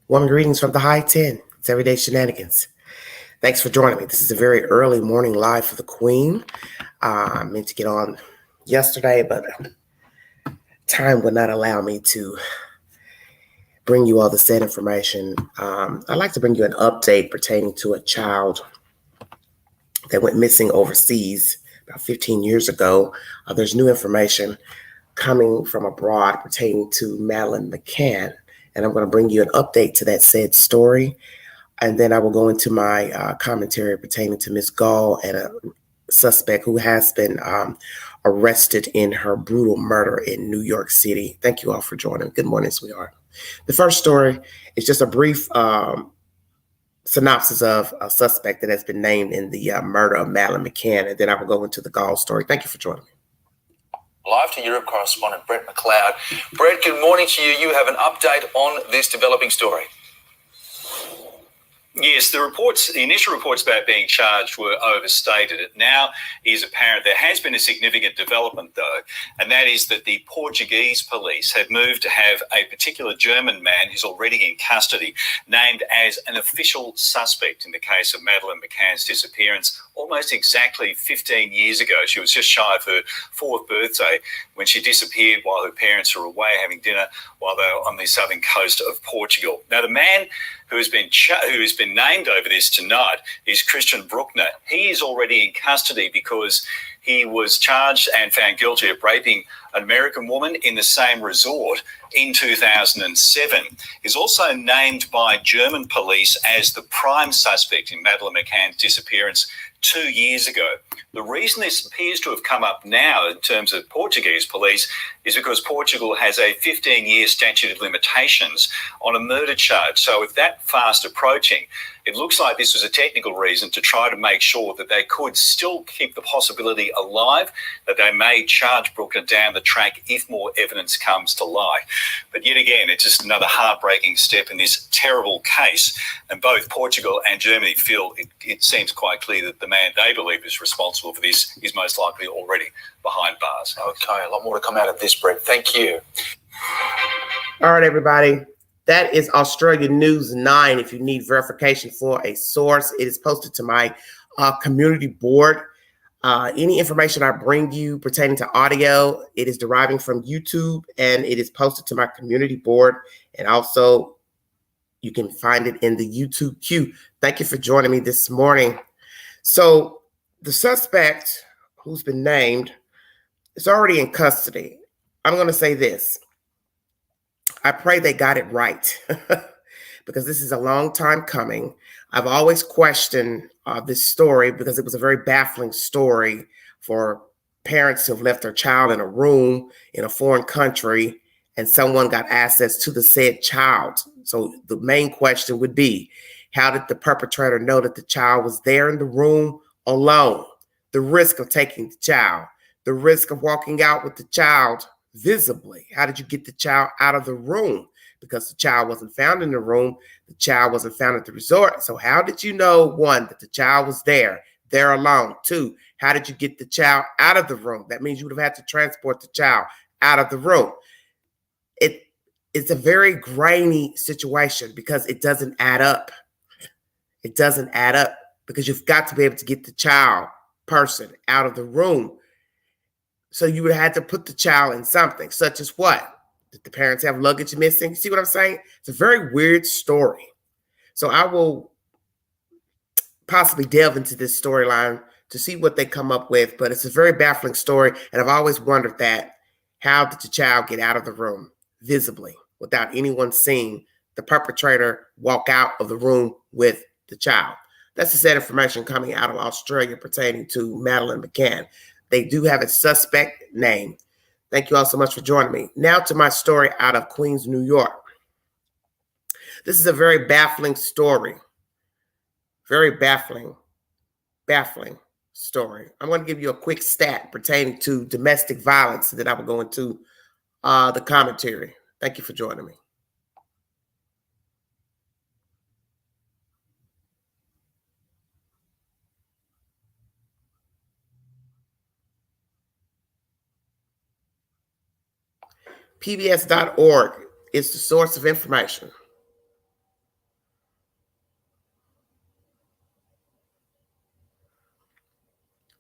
Warm greetings from the high 10. It's Everyday Shenanigans. Thanks for joining me. This is a very early morning live for the Queen. I meant to get on yesterday, but time would not allow me to bring you all the said information. I'd like to bring you an update pertaining to a child that went missing overseas about 15 years ago. There's new information coming from abroad pertaining to Madeleine McCann, and I'm going to bring you an update to that said story. And then I will go into my commentary pertaining to Miss Gaal and a suspect who has been arrested in her brutal murder in New York City. Thank you all for joining. Good morning, sweetheart. The first story is just a brief synopsis of a suspect that has been named in the murder of Madeleine McCann, and then I will go into the Gaal story. Thank you for joining me. Live to Europe correspondent Brett McLeod. Brett, good morning to you. You have an update on this developing story. Yes, the initial reports about being charged were overstated. It now is apparent there has been a significant development, though, and that is that the Portuguese police have moved to have a particular German man who's already in custody named as an official suspect in the case of Madeleine McCann's disappearance almost exactly 15 years ago. She was just shy of her 4th birthday when she disappeared while her parents were away having dinner while they were on the southern coast of Portugal. Now, the man who has been named over this tonight is Christian Bruckner. He is already in custody because he was charged and found guilty of raping an American woman in the same resort in 2007. He's also named by German police as the prime suspect in Madeleine McCann's disappearance 2 years ago. The reason this appears to have come up now in terms of Portuguese police is because Portugal has a 15-year statute of limitations on a murder charge. So with that fast approaching, it looks like this was a technical reason to try to make sure that they could still keep the possibility alive that they may charge Bruckner down the track if more evidence comes to light. But yet again, it's just another heartbreaking step in this terrible case. And both Portugal and Germany feel it seems quite clear that the man they believe is responsible for this is most likely already behind bars. Okay, a lot more to come out of this, Brett. Thank you. All right, everybody. That is Australian News 9. If you need verification for a source, it is posted to my community board. Any information I bring you pertaining to audio, it is deriving from YouTube, and it is posted to my community board. And also, you can find it in the YouTube queue. Thank you for joining me this morning. So the suspect who's been named is already in custody. I'm going to say this. I pray they got it right because this is a long time coming. I've always questioned this story because it was a very baffling story for parents who have left their child in a room in a foreign country and someone got access to the said child. So the main question would be, how did the perpetrator know that the child was there in the room alone? The risk of taking the child, the risk of walking out with the child visibly. How did you get the child out of the room? Because the child wasn't found in the room. The child wasn't found at the resort. So how did you know, one, that the child was there alone? Two, how did you get the child out of the room? That means you would have had to transport the child out of the room. It's a very grainy situation because it doesn't add up. It doesn't add up because you've got to be able to get the person out of the room. So you would have had to put the child in something, such as what? Did the parents have luggage missing? See what I'm saying? It's a very weird story. So I will possibly delve into this storyline to see what they come up with, but it's a very baffling story, and I've always wondered that. How did the child get out of the room visibly without anyone seeing the perpetrator walk out of the room with the child? That's the said information coming out of Australia pertaining to Madeleine McCann. They do have a suspect name. Thank you all so much for joining me. Now to my story out of Queens, New York. This is a very baffling story. Very baffling story. I'm going to give you a quick stat pertaining to domestic violence, and then I will go into the commentary. Thank you for joining me. PBS.org is the source of information.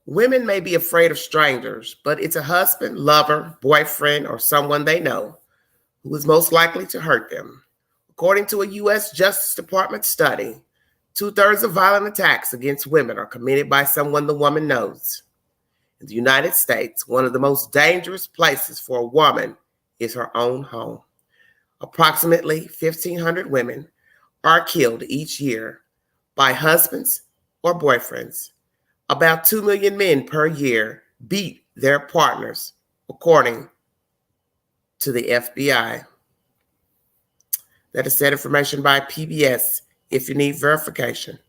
Women may be afraid of strangers, but it's a husband, lover, boyfriend, or someone they know who is most likely to hurt them. According to a U.S. Justice Department study, 2/3 of violent attacks against women are committed by someone the woman knows. In the United States, one of the most dangerous places for a woman is her own home. Approximately 1,500 women are killed each year by husbands or boyfriends. About 2 million men per year beat their partners, according to the FBI. That is said information by PBS. If you need verification,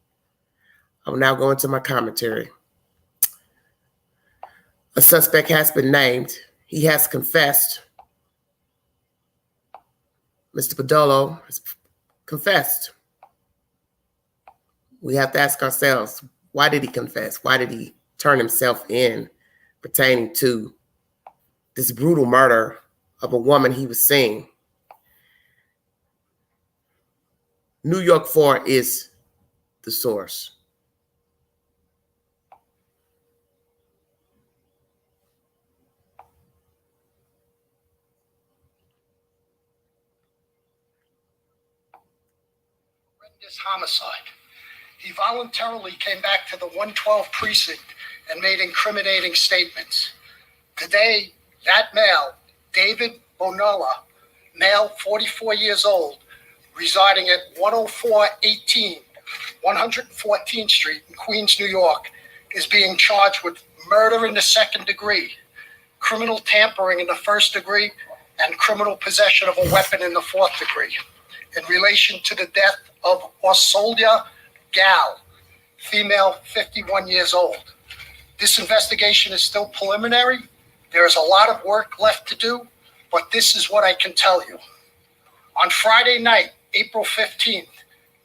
I will now go into my commentary. A suspect has been named. He has confessed. Mr. Bonola has confessed. We have to ask ourselves, why did he confess? Why did he turn himself in pertaining to this brutal murder of a woman he was seeing? New York 4 is the source. Horrendous homicide. He voluntarily came back to the 112 precinct and made incriminating statements. Today, that male, David Bonola, male, 44 years old, residing at 10418 114th Street in Queens, New York, is being charged with murder in the second degree, criminal tampering in the first degree, and criminal possession of a weapon in the fourth degree in relation to the death of Orsolya Gaal, female, 51 years old. This investigation is still preliminary. There is a lot of work left to do, but this is what I can tell you. On Friday night, April 15th,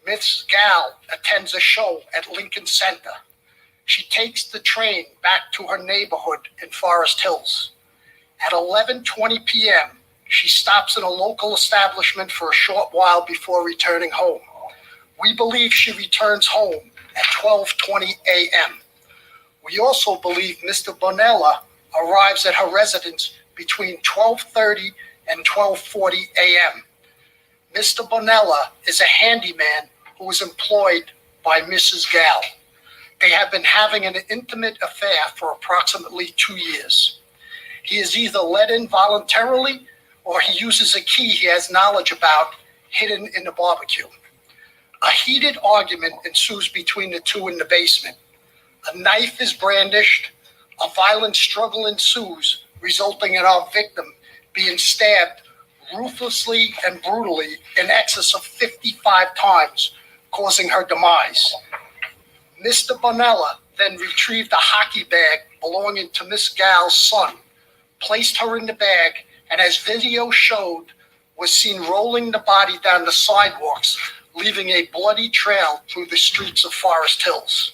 Miss Gaal attends a show at Lincoln Center. She takes the train back to her neighborhood in Forest Hills. At 11:20 p.m., she stops in a local establishment for a short while before returning home. We believe she returns home at 12:20 a.m. We also believe Mr. Bonola arrives at her residence between 12:30 and 12:40 a.m. Mr. Bonola is a handyman who is employed by Mrs. Gaal. They have been having an intimate affair for approximately 2 years. He is either let in voluntarily or he uses a key he has knowledge about hidden in the barbecue. A heated argument ensues between the two in the basement. A knife is brandished. A violent struggle ensues, resulting in our victim being stabbed ruthlessly and brutally in excess of 55 times, causing her demise. Mr. Bonola then retrieved a hockey bag belonging to Miss Gaal's son, placed her in the bag, and as video showed, was seen rolling the body down the sidewalks, leaving a bloody trail through the streets of Forest Hills.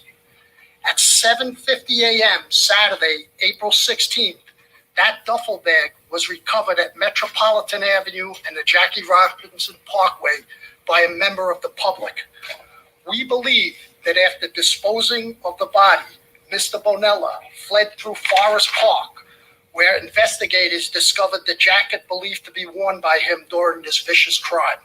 At 7:50 a.m. Saturday, April 16th, that duffel bag was recovered at Metropolitan Avenue and the Jackie Robinson Parkway by a member of the public. We believe that after disposing of the body, Mr. Bonola fled through Forest Park, where investigators discovered the jacket believed to be worn by him during this vicious crime.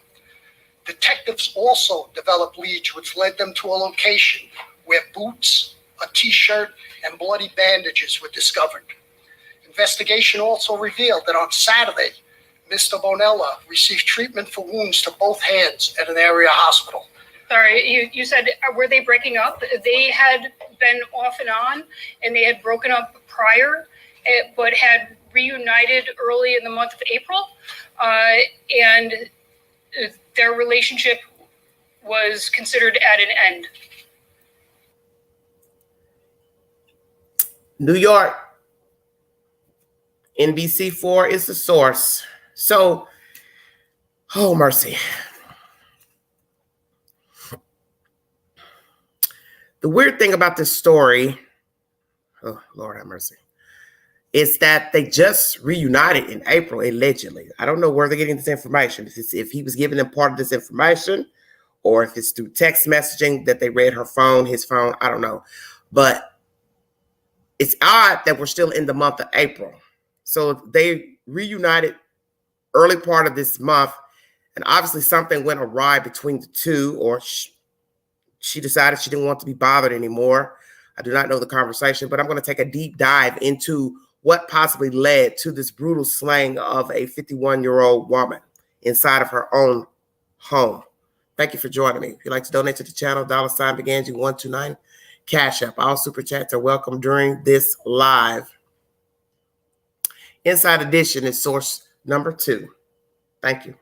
Detectives also developed leads which led them to a location where boots, a t-shirt, and bloody bandages were discovered. Investigation also revealed that on Saturday, Mr. Bonola received treatment for wounds to both hands at an area hospital. Sorry, you said, were they breaking up? They had been off and on, and they had broken up prior, but had reunited early in the month of April, and their relationship was considered at an end. New York, NBC4 is the source. So, oh mercy. The weird thing about this story, oh Lord have mercy, is that they just reunited in April, allegedly. I don't know where they're getting this information. If he was giving them part of this information, or if it's through text messaging that they read her phone, his phone, I don't know. But it's odd that we're still in the month of April. So they reunited early part of this month, and obviously something went awry between the two, or she decided she didn't want to be bothered anymore. I do not know the conversation, but I'm going to take a deep dive into what possibly led to this brutal slaying of a 51-year-old woman inside of her own home. Thank you for joining me. If you'd like to donate to the channel, $ begins you 129 Cash App. All super chats are welcome during this live. Inside Edition is source number 2. Thank you.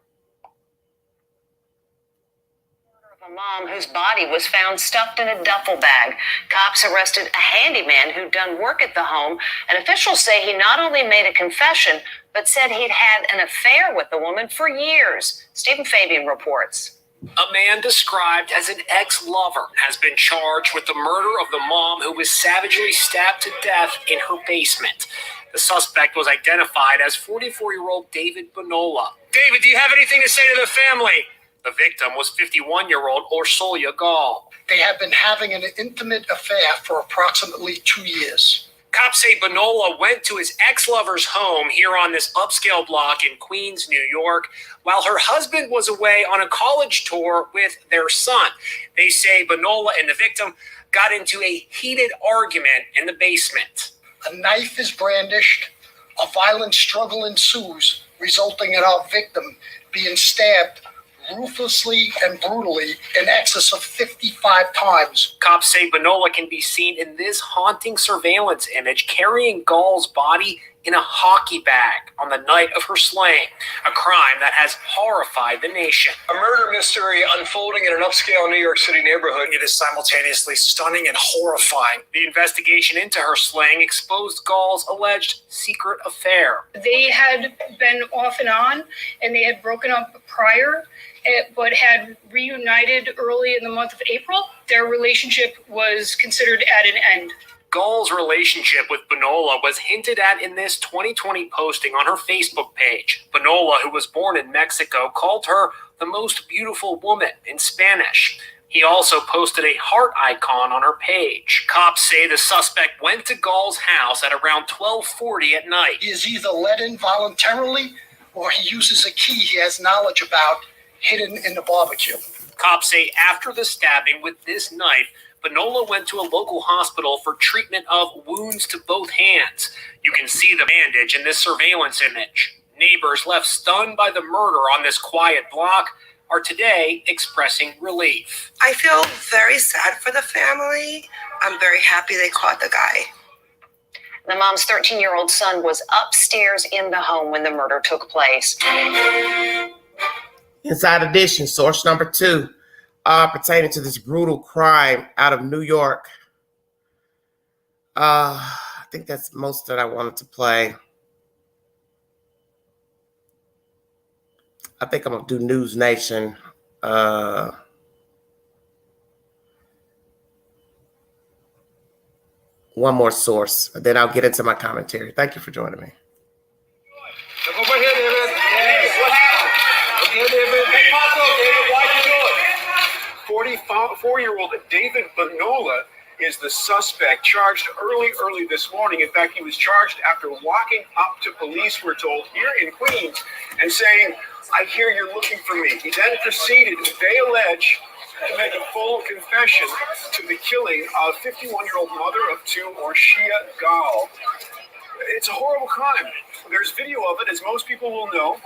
A mom whose body was found stuffed in a duffel bag. Cops arrested a handyman who'd done work at the home, and officials say he not only made a confession, but said he'd had an affair with the woman for years. Stephen Fabian reports. A man described as an ex-lover has been charged with the murder of the mom who was savagely stabbed to death in her basement. The suspect was identified as 44-year-old David Bonola. David, do you have anything to say to the family? The victim was 51-year-old Orsolya Gaal. They have been having an intimate affair for approximately 2 years. Cops say Bonola went to his ex-lover's home here on this upscale block in Queens, New York, while her husband was away on a college tour with their son. They say Bonola and the victim got into a heated argument in the basement. A knife is brandished, a violent struggle ensues, resulting in our victim being stabbed ruthlessly and brutally in excess of 55 times. Cops say Bonola can be seen in this haunting surveillance image carrying Gaal's body in a hockey bag on the night of her slaying, a crime that has horrified the nation. A murder mystery unfolding in an upscale New York City neighborhood. It is simultaneously stunning and horrifying. The investigation into her slaying exposed Gaal's alleged secret affair. They had been off and on, and they had broken up prior, but had reunited early in the month of April. Their relationship was considered at an end. Gaal's relationship with Bonola was hinted at in this 2020 posting on her Facebook page. Bonola, who was born in Mexico, called her the most beautiful woman in Spanish. He also posted a heart icon on her page. Cops say the suspect went to Gaal's house at around 12:40 at night. He is either let in voluntarily or he uses a key he has knowledge about hidden in the barbecue. Cops say after the stabbing with this knife, Bonola went to a local hospital for treatment of wounds to both hands. You can see the bandage in this surveillance image. Neighbors left stunned by the murder on this quiet block are today expressing relief. I feel very sad for the family. I'm very happy they caught the guy. The mom's 13-year-old son was upstairs in the home when the murder took place. Inside Edition, source number 2, pertaining to this brutal crime out of New York. I think that's most that I wanted to play. I think I'm going to do News Nation. One more source, then I'll get into my commentary. Thank you for joining me. Look over here, David. What happened? Look here, David. Hey, pop up, David. Why'd you do it? 44-year-old David Bonola is the suspect charged early this morning. In fact, he was charged after walking up to police, we're told, here in Queens and saying, "I hear you're looking for me." He then proceeded, they allege, to make a full confession to the killing of 51-year-old mother of 2, Orsolya Gaal. It's a horrible crime. There's video of it, as most people will know,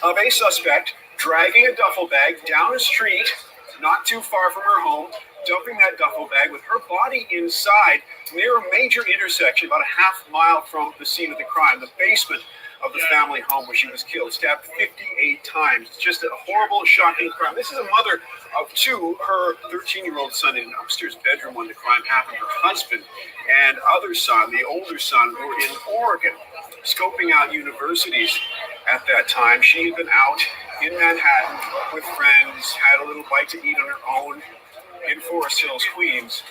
of a suspect dragging a duffel bag down a street not too far from her home, dumping that duffel bag with her body inside near a major intersection about a half mile from the scene of the crime, the basement of the family home where she was killed, stabbed 58 times. It's just a horrible, shocking crime. This is a mother of 2, her 13-year-old son in an upstairs bedroom when the crime happened, her husband and other son, the older son, were in Oregon, scoping out universities at that time. She had been out in Manhattan with friends, had a little bite to eat on her own in Forest Hills, Queens,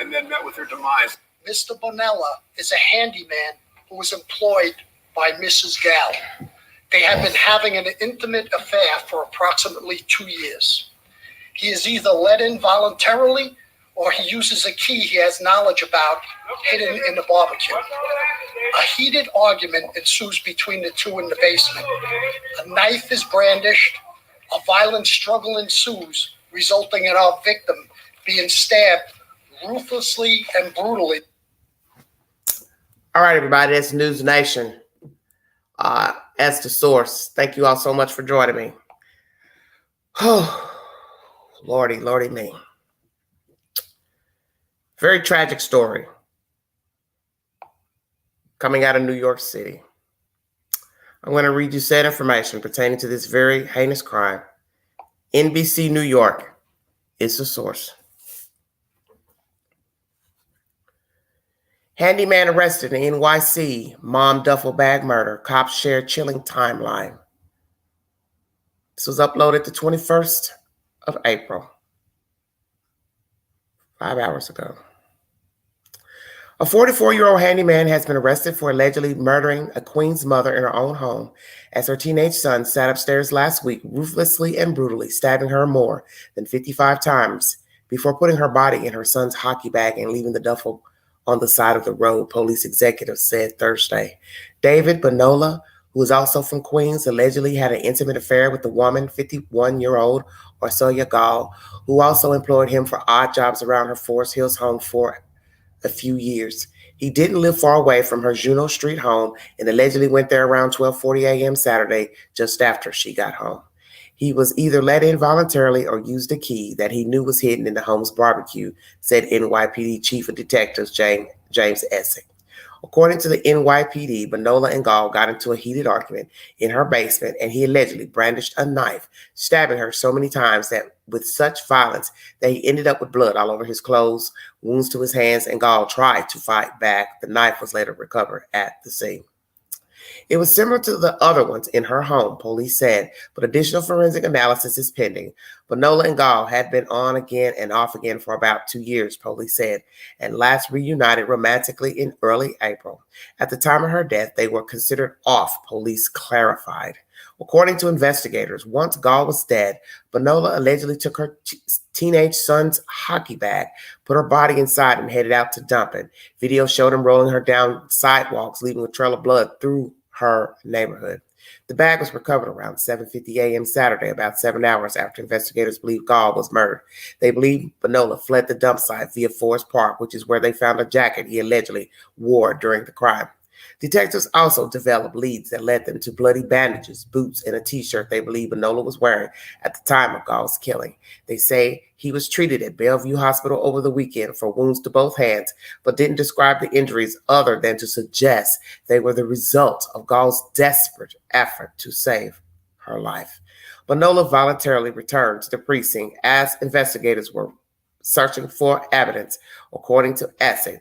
and then met with her demise. Mr. Bonola is a handyman who was employed by Mrs. Gaal. They have been having an intimate affair for approximately 2 years. He is either let in voluntarily or he uses a key he has knowledge about hidden in the barbecue. A heated argument ensues between the two in the basement. A knife is brandished. A violent struggle ensues, resulting in our victim being stabbed ruthlessly and brutally. All right, everybody, that's News Nation. As the source, thank you all so much for joining me. Oh, Lordy me. Very tragic story coming out of New York City. I'm going to read you said information pertaining to this very heinous crime. NBC New York is the source. Handyman arrested in NYC, mom duffel bag murder. Cops share chilling timeline. This was uploaded the 21st of April, 5 hours ago. A 44-year-old handyman has been arrested for allegedly murdering a Queens mother in her own home as her teenage son sat upstairs last week, ruthlessly and brutally stabbing her more than 55 times before putting her body in her son's hockey bag and leaving the duffel on the side of the road, police executives said Thursday. David Bonola, who is also from Queens, allegedly had an intimate affair with the woman, 51-year-old Orsolya Gaal, who also employed him for odd jobs around her Forest Hills home for a few years. He didn't live far away from her Juno Street home and allegedly went there around 12:40 a.m. Saturday, just after she got home. He was either let in voluntarily or used a key that he knew was hidden in the home's barbecue, said NYPD Chief of Detectives James Essig. According to the NYPD, Bonola and Gaal got into a heated argument in her basement, and he allegedly brandished a knife, stabbing her so many times that with such violence that he ended up with blood all over his clothes, wounds to his hands, and Gaal tried to fight back. The knife was later recovered at the scene. It was similar to the other ones in her home, police said, but additional forensic analysis is pending. Bonola and Gaal had been on again and off again for about 2 years, police said, and last reunited romantically in early April. At the time of her death, they were considered off, police clarified. According to investigators, once Gaal was dead, Bonola allegedly took her teenage son's hockey bag, put her body inside, and headed out to dump it. Video showed him rolling her down sidewalks, leaving a trail of blood through her neighborhood. The bag was recovered around 7:50 a.m. Saturday, about 7 hours after investigators believe Gaal was murdered. They believe Bonola fled the dump site via Forest Park, which is where they found a jacket he allegedly wore during the crime. Detectives also developed leads that led them to bloody bandages, boots, and a t-shirt they believe Bonola was wearing at the time of Gaal's killing. They say he was treated at Bellevue Hospital over the weekend for wounds to both hands, but didn't describe the injuries other than to suggest they were the result of Gaal's desperate effort to save her life. Bonola voluntarily returned to the precinct as investigators were searching for evidence, according to Essig.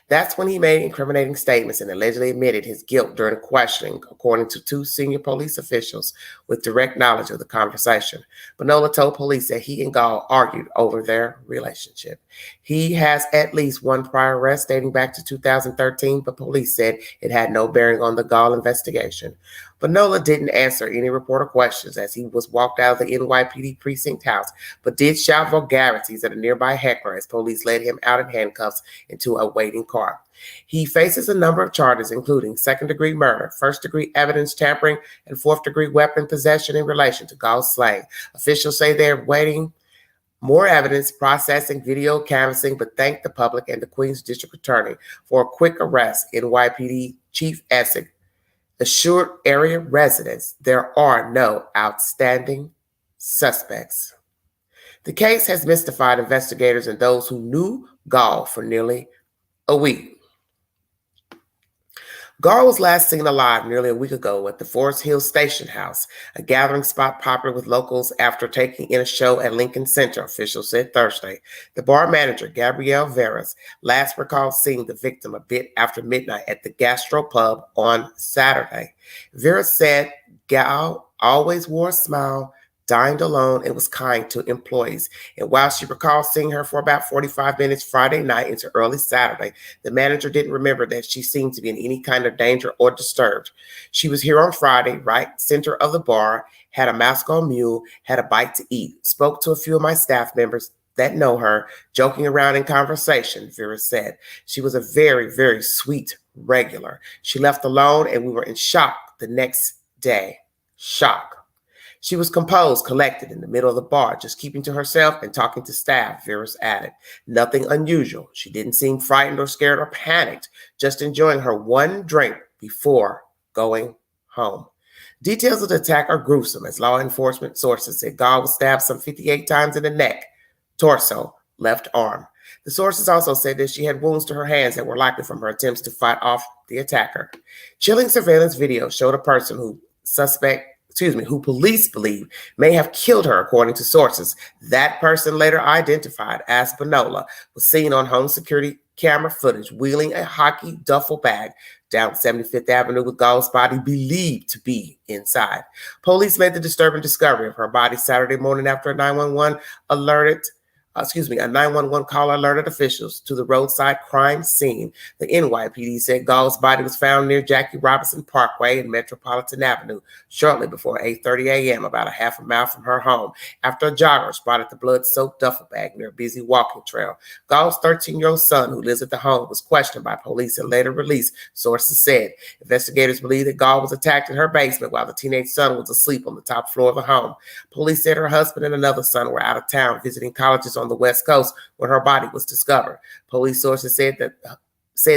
That's when he made incriminating statements and allegedly admitted his guilt during questioning, according to 2 senior police officials with direct knowledge of the conversation. Bonola told police that he and Gaal argued over their relationship. He has at least 1 prior arrest dating back to 2013, but police said it had no bearing on the Gaal investigation. Bonola didn't answer any reporter questions as he was walked out of the NYPD precinct house, but did shout vulgarities at a nearby heckler as police led him out in handcuffs into a waiting car. He faces a number of charges, including second-degree murder, first-degree evidence tampering, and fourth-degree weapon possession in relation to Gaal's slaying. Officials say they're waiting more evidence, processing, video canvassing, but thanked the public and the Queens District Attorney for a quick arrest. NYPD Chief Essig assured area residents there are no outstanding suspects. The case has mystified investigators and those who knew Gaal for nearly a week. Gaal was last seen alive nearly a week ago at the Forest Hills Station House, a gathering spot popular with locals after taking in a show at Lincoln Center, officials said Thursday. The bar manager, Gabrielle Veras, last recalled seeing the victim a bit after midnight at the Gastro Pub on Saturday. Veras said Gaal always wore a smile, dined alone, and was kind to employees. And while she recalled seeing her for about 45 minutes Friday night into early Saturday, the manager didn't remember that she seemed to be in any kind of danger or disturbed. She was here on Friday, right center of the bar, had a mask on mule, had a bite to eat, spoke to a few of my staff members, that know her, joking around in conversation, Vera said. She was a very, very sweet regular. She left alone and we were in shock the next day. Shock. She was composed, collected in the middle of the bar, just keeping to herself and talking to staff, Veras added. Nothing unusual. She didn't seem frightened or scared or panicked, just enjoying her one drink before going home. Details of the attack are gruesome, as law enforcement sources said Gaal was stabbed some 58 times in the neck, torso, left arm. The sources also said that she had wounds to her hands that were likely from her attempts to fight off the attacker. Chilling surveillance video showed a person who police believe may have killed her, according to sources. That person, later identified as Bonola, was seen on home security camera footage wheeling a hockey duffel bag down 75th Avenue with Gaal's body believed to be inside. Police made the disturbing discovery of her body Saturday morning after a 911 call alerted officials to the roadside crime scene. The NYPD said Gaal's body was found near Jackie Robinson Parkway and Metropolitan Avenue shortly before 8:30 a.m., about a half a mile from her home, after a jogger spotted the blood-soaked duffel bag near a busy walking trail. Gaal's 13-year-old son, who lives at the home, was questioned by police and later released, sources said. Investigators believe that Gaal was attacked in her basement while the teenage son was asleep on the top floor of the home. Police said her husband and another son were out of town visiting colleges on the West Coast when her body was discovered. Police sources said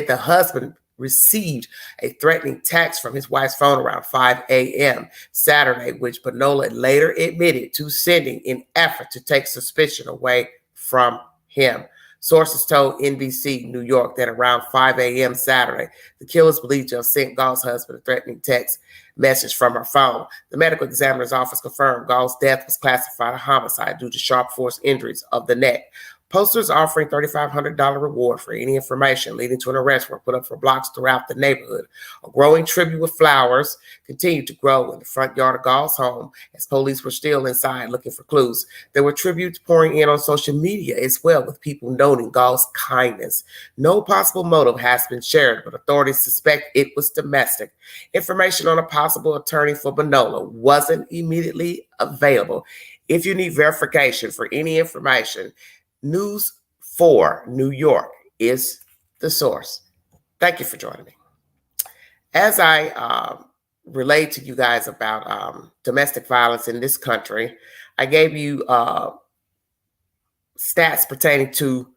the husband received a threatening text from his wife's phone around 5 a.m. Saturday, which Bonola later admitted to sending in effort to take suspicion away from him. Sources told NBC New York that around 5 a.m. Saturday, the killers believed to have sent Gaal's husband a threatening text message from her phone. The medical examiner's office confirmed Gaal's death was classified a homicide due to sharp force injuries of the neck. Posters offering $3,500 reward for any information leading to an arrest were put up for blocks throughout the neighborhood. A growing tribute with flowers continued to grow in the front yard of Gaal's home as police were still inside looking for clues. There were tributes pouring in on social media as well, with people noting Gaal's kindness. No possible motive has been shared, but authorities suspect it was domestic. Information on a possible attorney for Bonola wasn't immediately available. If you need verification for any information, News 4 New York is the source. Thank you for joining me. As I relayed to you guys about domestic violence in this country, I gave you stats pertaining to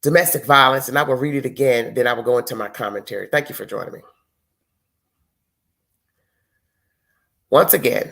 domestic violence, and I will read it again, then I will go into my commentary. Thank you for joining me. Once again,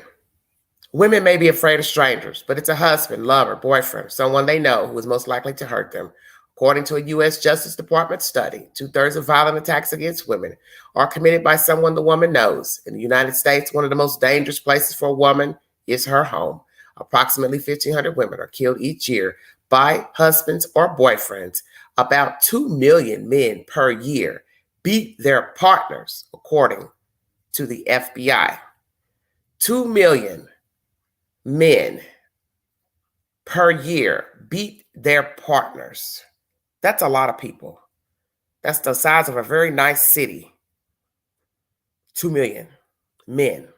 women may be afraid of strangers, but it's a husband, lover, boyfriend, someone they know who is most likely to hurt them. According to a U.S. Justice Department study, 2/3 of violent attacks against women are committed by someone the woman knows. In the United States, one of the most dangerous places for a woman is her home. Approximately 1,500 women are killed each year by husbands or boyfriends. About 2 million men per year beat their partners, according to the FBI. 2 million men per year beat their partners. That's a lot of people. That's the size of a very nice city. 2 million men.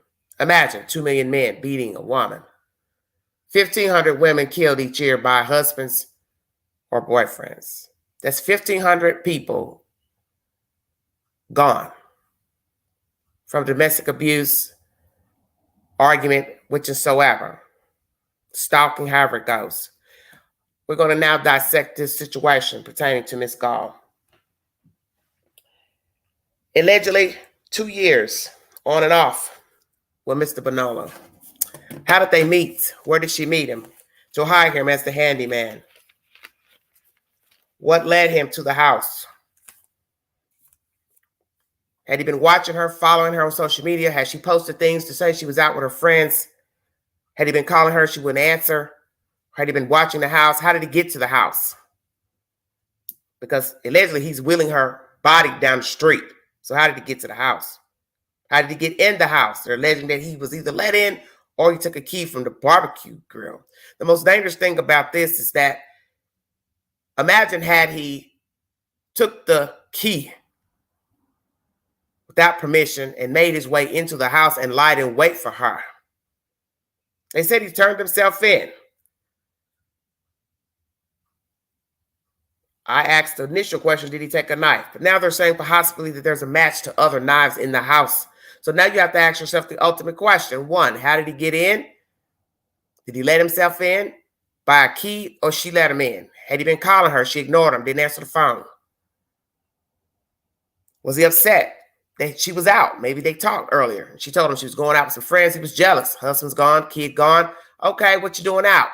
Imagine 2 million men beating a woman. 1,500 women killed each year by husbands or boyfriends. That's 1,500 people gone from domestic abuse, argument, whichsoever, stalking, however it goes. We're going to now dissect this situation pertaining to Ms. Gaal. Allegedly, 2 years on and off with Mr. Bonola. How did they meet? Where did she meet him? To hire him as the handyman. What led him to the house? Had he been watching her, following her on social media? Had she posted things to say she was out with her friends? Had he been calling her, she wouldn't answer? Had he been watching the house? How did he get to the house? Because allegedly he's wheeling her body down the street. So how did he get to the house? How did he get in the house? They're alleging that he was either let in or he took a key from the barbecue grill. The most dangerous thing about this is that imagine had he took the key without permission and made his way into the house and lied in wait for her. They said he turned himself in. I asked the initial question, did he take a knife? But now they're saying possibly that there's a match to other knives in the house. So now you have to ask yourself the ultimate question. One, how did he get in? Did he let himself in by a key or she let him in? Had he been calling her, she ignored him, didn't answer the phone. Was he upset that she was out? Maybe they talked earlier. She told him she was going out with some friends. He was jealous. Husband's gone, kid gone. Okay, what you doing out?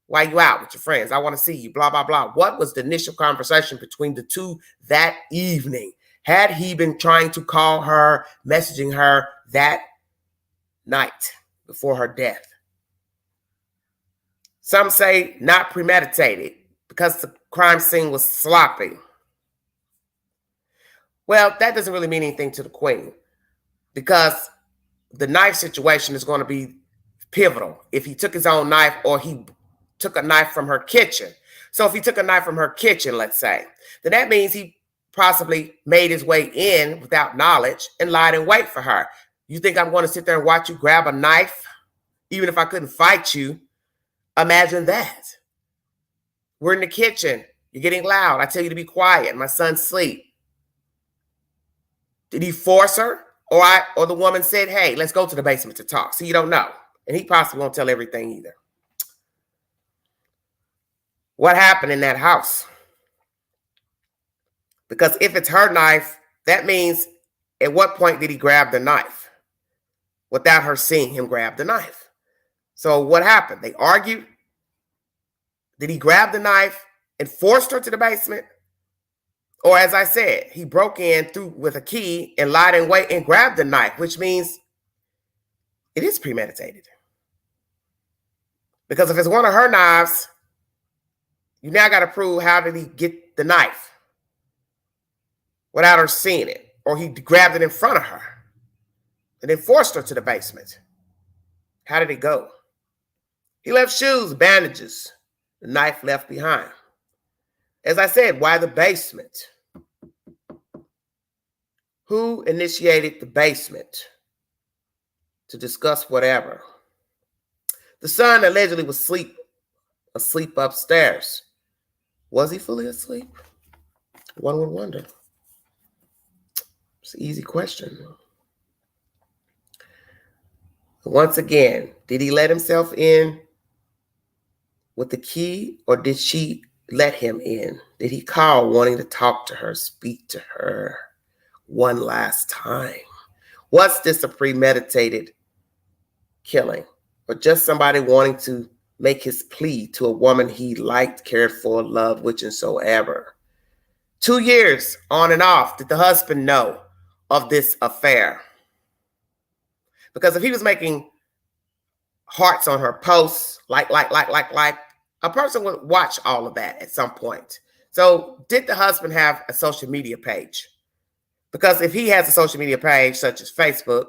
Why you out with your friends? I want to see you, blah, blah, blah. What was the initial conversation between the two that evening? Had he been trying to call her, messaging her that night before her death? Some say not premeditated because the crime scene was sloppy. Well, that doesn't really mean anything to the queen because the knife situation is going to be pivotal. If he took his own knife or he took a knife from her kitchen. So if he took a knife from her kitchen, let's say, then that means he possibly made his way in without knowledge and lied in wait for her. You think I'm going to sit there and watch you grab a knife, even if I couldn't fight you? Imagine that. We're in the kitchen. You're getting loud. I tell you to be quiet. My son's asleep. Did he force her? Or the woman said, hey, let's go to the basement to talk. So you don't know. And he possibly won't tell everything either. What happened in that house? Because if it's her knife, that means at what point did he grab the knife without her seeing him grab the knife? So what happened? They argued. Did he grab the knife and forced her to the basement? Or as I said, he broke in through with a key and lied in wait and grabbed the knife, which means it is premeditated. Because if it's one of her knives, you now got to prove how did he get the knife without her seeing it. Or he grabbed it in front of her and then forced her to the basement. How did it go? He left shoes, bandages, the knife left behind. As I said, why the basement? Who initiated the basement to discuss whatever? The son allegedly was asleep upstairs. Was he fully asleep? One would wonder. It's an easy question. Once again, did he let himself in with the key or did she let him in? Did he call wanting to talk to her, speak to her one last time? Was this a premeditated killing or just somebody wanting to make his plea to a woman he liked, cared for, loved, whichsoever? 2 years on and off, did the husband know of this affair? Because if he was making hearts on her posts, like, a person would watch all of that at some point. So did the husband have a social media page? Because if he has a social media page, such as Facebook,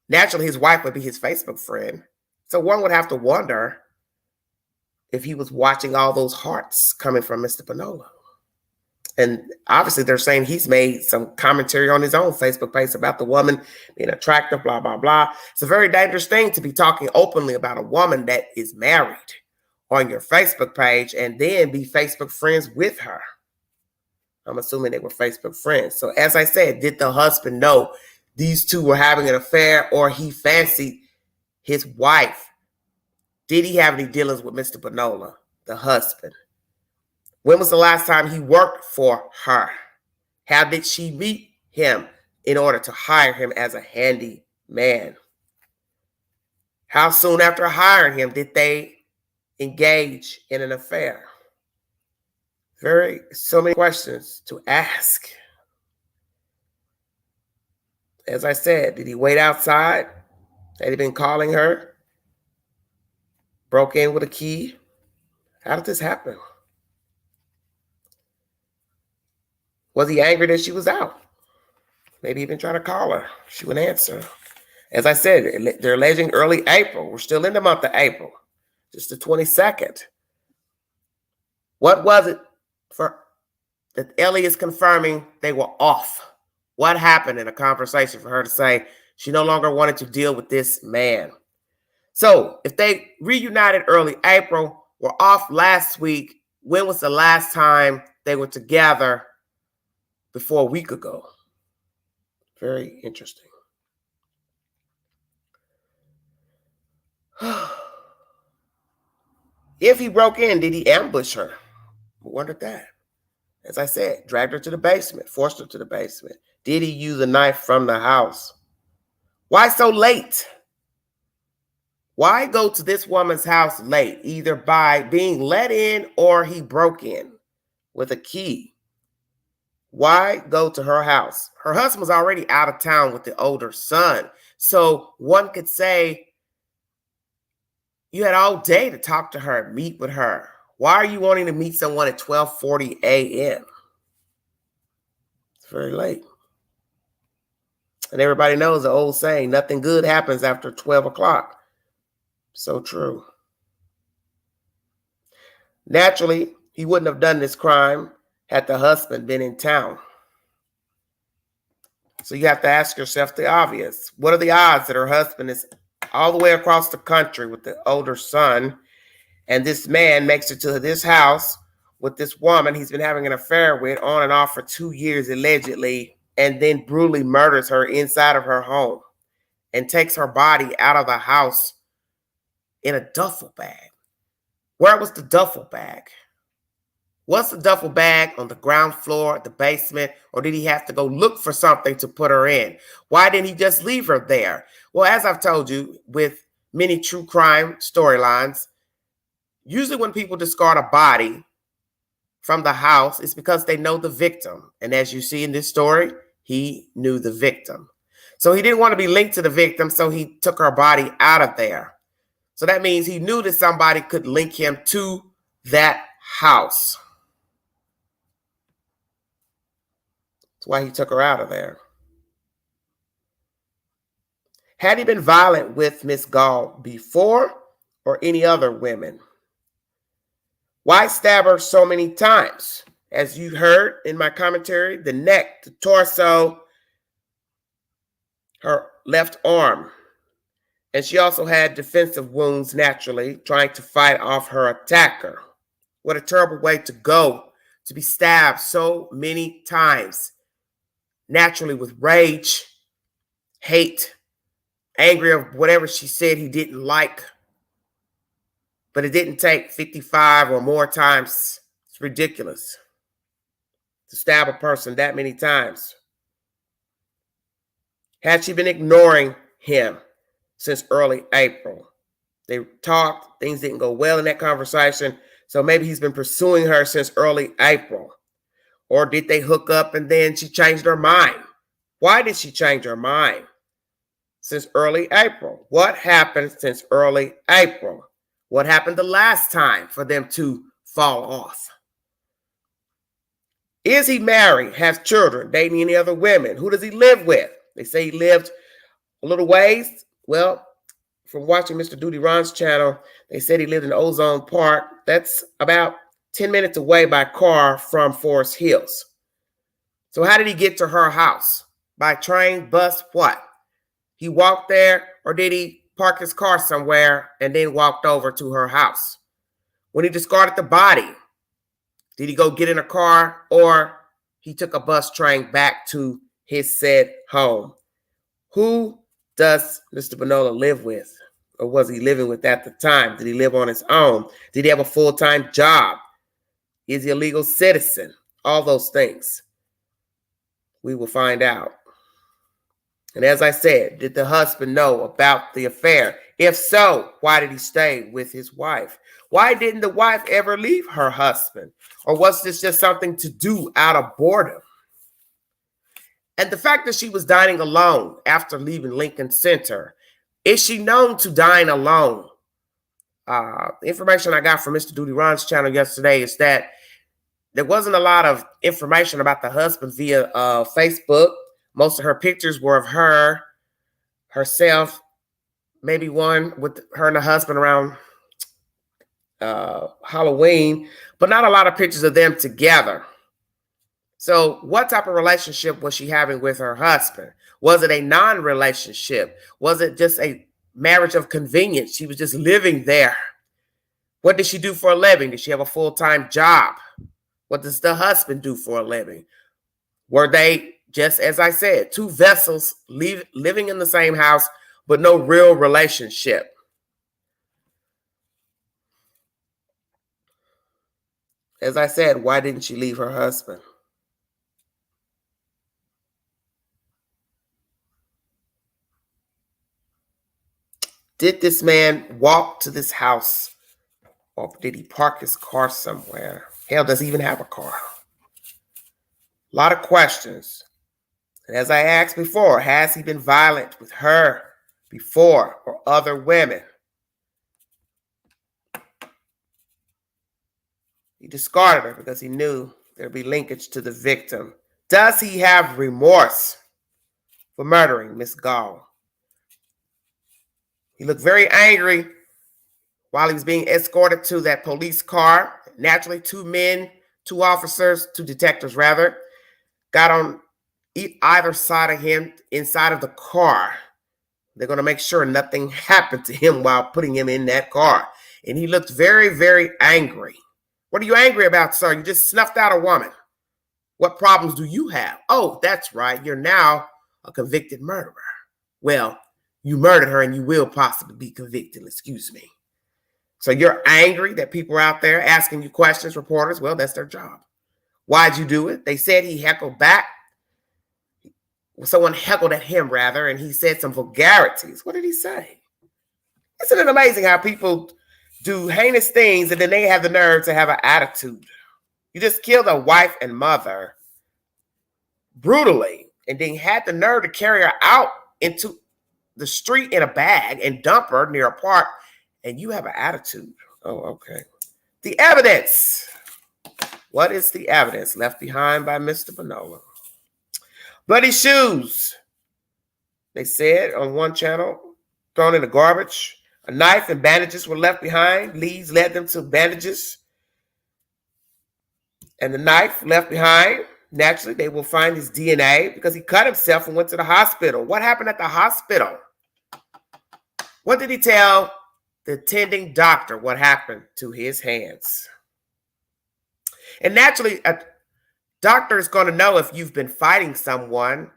naturally his wife would be his Facebook friend. So one would have to wonder if he was watching all those hearts coming from Mr. Bonola. And obviously they're saying he's made some commentary on his own Facebook page about the woman being attractive, blah, blah, blah. It's a very dangerous thing to be talking openly about a woman that is married on your Facebook page and then be Facebook friends with her. I'm assuming they were Facebook friends. So as I said, did the husband know these two were having an affair or he fancied his wife? Did he have any dealings with Mr. Bonola, the husband? When was the last time he worked for her? How did she meet him in order to hire him as a handy man? How soon after hiring him did they engage in an affair? So many questions to ask. As I said, did he wait outside? Had he been calling her? Broke in with a key? How did this happen? Was he angry that she was out? Maybe even trying to call her. She wouldn't answer. As I said, they're alleging early April. We're still in the month of April. Just the 22nd. What was it that Ellie is confirming they were off? What happened in a conversation for her to say she no longer wanted to deal with this man? So if they reunited early April, were off last week, when was the last time they were together before a week ago. Very interesting. If he broke in, did he ambush her? I wondered that. As I said, dragged her to the basement, forced her to the basement. Did he use a knife from the house? Why so late? Why go to this woman's house late, either by being let in or he broke in with a key? Why go to her house? Her husband was already out of town with the older son. So one could say you had all day to talk to her, meet with her. Why are you wanting to meet someone at 12:40 a.m.? It's very late. And everybody knows the old saying, nothing good happens after 12 o'clock. So true. Naturally, he wouldn't have done this crime had the husband been in town. So you have to ask yourself the obvious. What are the odds that her husband is all the way across the country with the older son, and this man makes it to this house with this woman he's been having an affair with on and off for 2 years allegedly, and then brutally murders her inside of her home and takes her body out of the house in a duffel bag? Where was the duffel bag? Was the duffel bag on the ground floor, the basement, or did he have to go look for something to put her in? Why didn't he just leave her there? Well, as I've told you, with many true crime storylines, usually when people discard a body from the house, it's because they know the victim. And as you see in this story, he knew the victim. So he didn't want to be linked to the victim, so he took her body out of there. So that means he knew that somebody could link him to that house. That's why he took her out of there. Had he been violent with Miss Gaal before or any other women? Why stab her so many times? As you heard in my commentary, the neck, the torso, her left arm. And she also had defensive wounds naturally, trying to fight off her attacker. What a terrible way to go, to be stabbed so many times. Naturally with rage, hate, angry of whatever she said he didn't like. But it didn't take 55 or more times. It's ridiculous to stab a person that many times. Had she been ignoring him since early April? They talked, things didn't go well in that conversation, so maybe he's been pursuing her since early April. Or did they hook up and then she changed her mind? Why did she change her mind since early April? What happened since early April? What happened the last time for them to fall off? Is he married, has children, dating any other women? Who does he live with? They say he lived a little ways. Well, from watching Mr. Duty Ron's channel, they said he lived in Ozone Park. That's about 10 minutes away by car from Forest Hills. So how did he get to her house? By train, bus, what? He walked there, or did he park his car somewhere and then walked over to her house? When he discarded the body, did he go get in a car, or he took a bus train back to his said home? Who does Mr. Bonola live with, or was he living with at the time? Did he live on his own? Did he have a full-time job? Is he a legal citizen? All those things. We will find out. And as I said, did the husband know about the affair? If so, why did he stay with his wife? Why didn't the wife ever leave her husband? Or was this just something to do out of boredom? And the fact that she was dining alone after leaving Lincoln Center, is she known to dine alone? The information I got from Mr. Duty Ron's channel yesterday is that there wasn't a lot of information about the husband via Facebook. Most of her pictures were of her, herself, maybe one with her and the husband around Halloween, but not a lot of pictures of them together. So what type of relationship was she having with her husband? Was it a non-relationship? Was it just a marriage of convenience? She was just living there. What did she do for a living? Did she have a full-time job? What does the husband do for a living? Were they, just as I said, two vessels living in the same house, but no real relationship? As I said, why didn't she leave her husband? Did this man walk to this house, or did he park his car somewhere? Hell, does he even have a car? A lot of questions. And as I asked before, has he been violent with her before or other women? He discarded her because he knew there'd be linkage to the victim. Does he have remorse for murdering Miss Gaal? He looked very angry while he was being escorted to that police car. Naturally, two detectives rather, got on either side of him inside of the car. They're going to make sure nothing happened to him while putting him in that car. And he looked very, very angry. What are you angry about, sir? You just snuffed out a woman. What problems do you have? Oh, that's right. You're now a convicted murderer. Well, you murdered her and you will possibly be convicted. Excuse me. So you're angry that people are out there asking you questions, reporters. Well, that's their job. Why'd you do it? They said he heckled back. Someone heckled at him, rather, and he said some vulgarities. What did he say? Isn't it amazing how people do heinous things and then they have the nerve to have an attitude? You just killed a wife and mother brutally, and then had the nerve to carry her out into the street in a bag and dump her near a park, and you have an attitude. Oh, okay. The evidence. What is the evidence left behind by Mr. Bonola? Bloody shoes, they said on one channel, thrown in the garbage. A knife and bandages were left behind. Leads led them to bandages. And the knife left behind, naturally, they will find his DNA because he cut himself and went to the hospital. What happened at the hospital? What did he tell the attending doctor what happened to his hands? And naturally, a doctor is going to know if you've been fighting someone,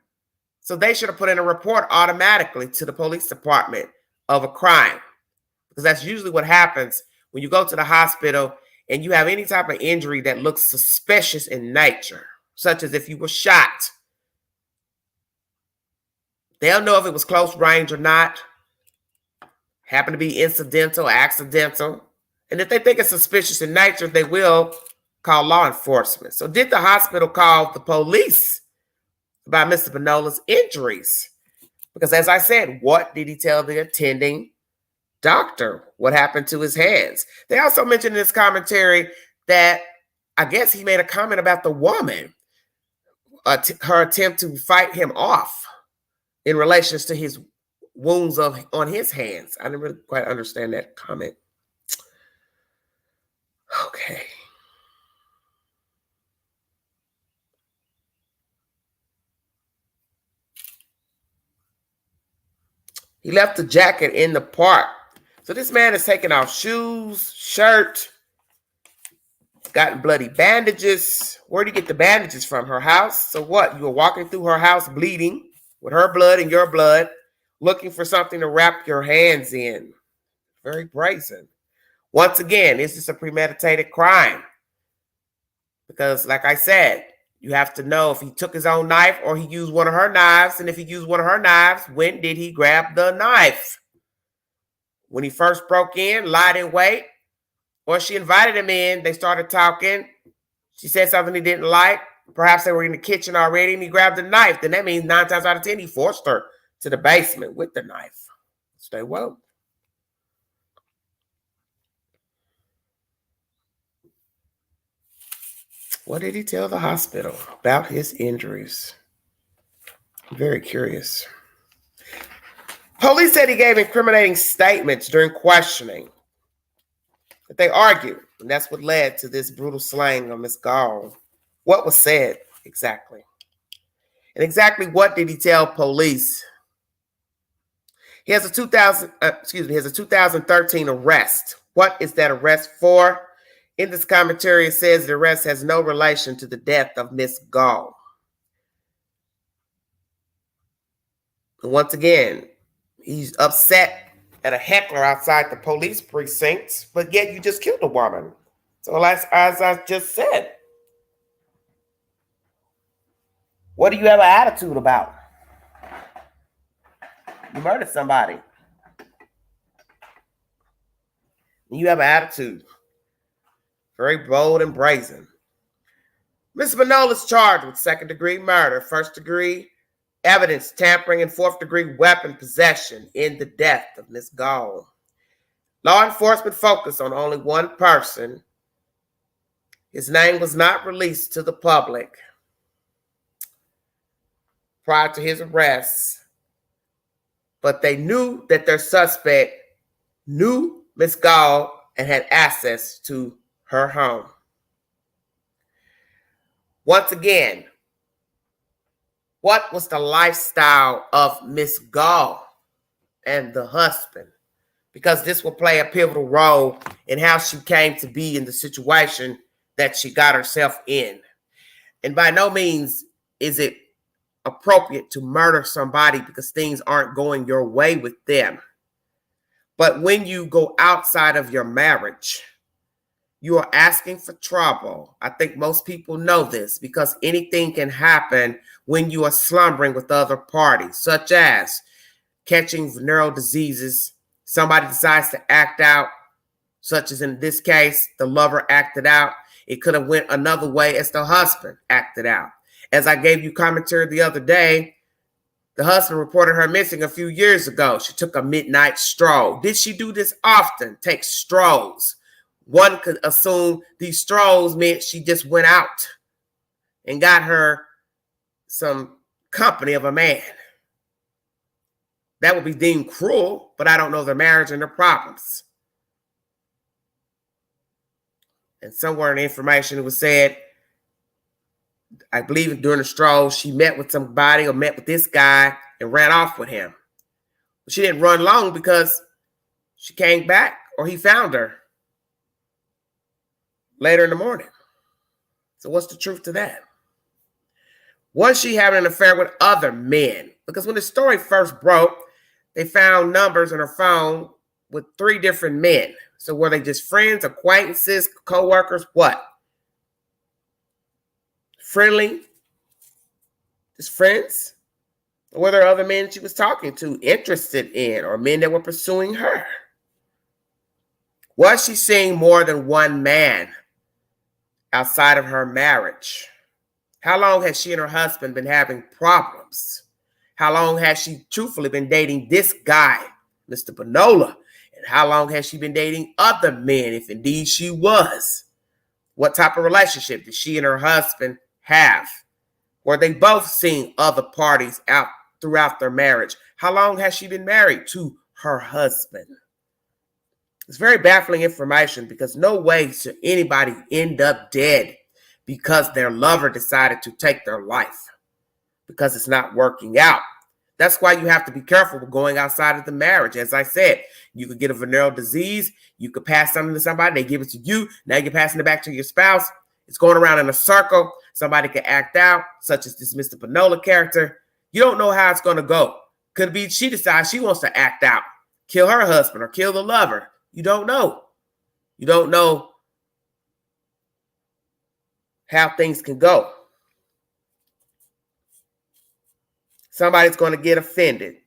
so they should have put in a report automatically to the police department of a crime, because that's usually what happens when you go to the hospital and you have any type of injury that looks suspicious in nature, such as if you were shot. They'll know if it was close range or not, happen to be incidental, accidental, and if they think it's suspicious in nature, they will call law enforcement. So did the hospital call the police about Mr. Bonola's injuries? Because as I said, what did he tell the attending doctor what happened to his hands? They also mentioned in this commentary that I guess he made a comment about the woman, her attempt to fight him off in relations to his wounds on his hands. I didn't really quite understand that comment. Okay. He left the jacket in the park. So this man is taking off shoes, shirt, gotten bloody bandages. Where did he get the bandages from? Her house? So what? You were walking through her house bleeding with her blood and your blood, looking for something to wrap your hands in. Very brazen. Once again, is this a premeditated crime? Because like I said, you have to know if he took his own knife or he used one of her knives. And if he used one of her knives, when did he grab the knife? When he first broke in, lied in wait, or she invited him in, they started talking. She said something he didn't like. Perhaps they were in the kitchen already and he grabbed the knife. Then that means 9 times out of 10, he forced her to the basement with the knife. Stay woke. What did he tell the hospital about his injuries? I'm very curious. Police said he gave incriminating statements during questioning. But they argued, and that's what led to this brutal slaying of Miss Gaal. What was said exactly? And exactly what did he tell police? He has a 2013 arrest. What is that arrest for? In this commentary, it says the arrest has no relation to the death of Miss Gaal. And once again, he's upset at a heckler outside the police precinct, but yet you just killed a woman. So as I just said, what do you have an attitude about? You murdered somebody. You have an attitude. Very bold and brazen. Ms. Bonola is charged with second-degree murder, first-degree evidence tampering, and fourth-degree weapon possession in the death of Ms. Gaal. Law enforcement focused on only one person. His name was not released to the public prior to his arrest, but they knew that their suspect knew Ms. Gaal and had access to her home. Once again, what was the lifestyle of Ms. Gaal and the husband? Because this will play a pivotal role in how she came to be in the situation that she got herself in. And by no means is it appropriate to murder somebody because things aren't going your way with them. But when you go outside of your marriage, you are asking for trouble. I think most people know this because anything can happen when you are slumbering with other parties, such as catching venereal diseases. Somebody decides to act out, such as in this case, the lover acted out. It could have went another way as the husband acted out. As I gave you commentary the other day, the husband reported her missing a few years ago. She took a midnight stroll. Did she do this often? Take strolls. One could assume these strolls meant she just went out and got her some company of a man. That would be deemed cruel, but I don't know their marriage and their problems. And somewhere in the information it was said, I believe during the stroll, she met with somebody or met with this guy and ran off with him. But she didn't run long because she came back or he found her later in the morning. So what's the truth to that? Was she having an affair with other men? Because when the story first broke, they found numbers on her phone with 3 different men. So were they just friends, acquaintances, co-workers, what? Friendly? Just friends? Or were there other men she was talking to, interested in, or men that were pursuing her? Was she seeing more than one man outside of her marriage? How long has she and her husband been having problems? How long has she truthfully been dating this guy, Mr. Bonola? And how long has she been dating other men, if indeed she was? What type of relationship did she and her husband have? Were they both seeing other parties out throughout their marriage? How long has she been married to her husband? It's very baffling information because no way should anybody end up dead because their lover decided to take their life because it's not working out. That's why you have to be careful with going outside of the marriage. As I said, you could get a venereal disease. You could pass something to somebody. They give it to you. Now you're passing it back to your spouse. It's going around in a circle. Somebody could act out, such as this Mr. Bonola character. You don't know how it's going to go. Could be she decides she wants to act out, kill her husband or kill the lover. You don't know. You don't know how things can go. Somebody's going to get offended.